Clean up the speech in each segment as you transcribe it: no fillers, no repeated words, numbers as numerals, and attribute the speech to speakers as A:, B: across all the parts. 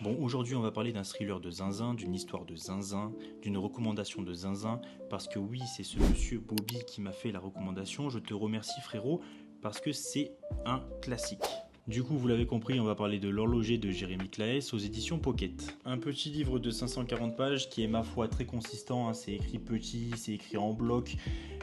A: Bon, aujourd'hui, on va parler d'un thriller de zinzin, d'une histoire de zinzin, d'une recommandation de zinzin, parce que oui, c'est ce monsieur Bobby qui m'a fait la recommandation. Je te remercie, frérot, parce que c'est un classique. Du coup, vous l'avez compris, on va parler de L'Horloger de Jérémy Claes aux éditions Pocket. Un petit livre de 540 pages qui est, ma foi, très consistant, hein. C'est écrit petit, c'est écrit en bloc,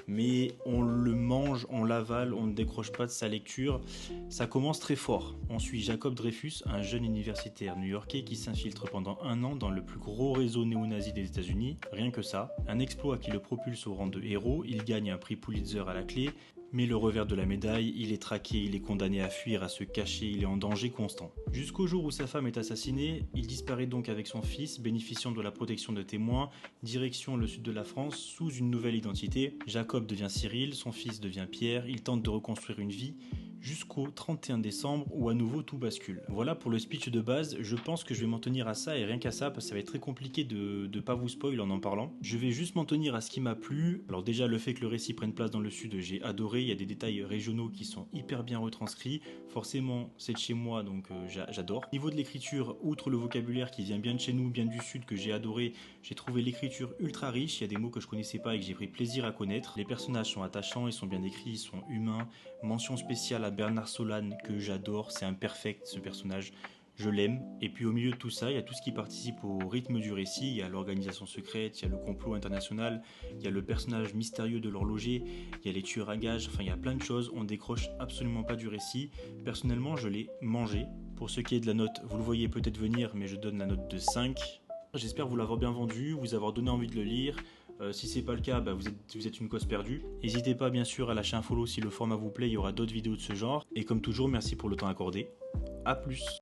A: mais on le mange, on l'avale, on ne décroche pas de sa lecture. Ça commence très fort. On suit Jacob Dreyfus, un jeune universitaire new-yorkais qui s'infiltre pendant un an dans le plus gros réseau néo-nazi des États-Unis. Rien que ça. Un exploit qui le propulse au rang de héros. Il gagne un prix Pulitzer à la clé. Mais le revers de la médaille, il est traqué, il est condamné à fuir, à se cacher, il est en danger constant. Jusqu'au jour où sa femme est assassinée, il disparaît donc avec son fils, bénéficiant de la protection de témoins, direction le sud de la France, sous une nouvelle identité. Jacob devient Cyril, son fils devient Pierre, il tente de reconstruire une vie, jusqu'au 31 décembre où à nouveau tout bascule. Voilà pour le speech de base, je pense que je vais m'en tenir à ça et rien qu'à ça parce que ça va être très compliqué de pas vous spoil en parlant. Je vais juste m'en tenir à ce qui m'a plu. Alors déjà le fait que le récit prenne place dans le sud, j'ai adoré, il y a des détails régionaux qui sont hyper bien retranscrits. Forcément c'est de chez moi donc j'adore. Au niveau de l'écriture, outre le vocabulaire qui vient bien de chez nous, bien du sud que j'ai adoré, j'ai trouvé l'écriture ultra riche, il y a des mots que je connaissais pas et que j'ai pris plaisir à connaître. Les personnages sont attachants, ils sont bien écrits, ils sont humains. Mention spéciale à Bernard Solane que j'adore, c'est un perfect ce personnage, je l'aime. Et puis au milieu de tout ça, il y a tout ce qui participe au rythme du récit, il y a l'organisation secrète, il y a le complot international, il y a le personnage mystérieux de l'horloger, il y a les tueurs à gages, enfin il y a plein de choses, on décroche absolument pas du récit. Personnellement, je l'ai mangé. Pour ce qui est de la note, vous le voyez peut-être venir, mais je donne la note de 5. J'espère vous l'avoir bien vendu, vous avoir donné envie de le lire. Si c'est pas le cas, vous êtes une cause perdue. N'hésitez pas bien sûr à lâcher un follow si le format vous plaît, il y aura d'autres vidéos de ce genre. Et comme toujours, merci pour le temps accordé. A plus.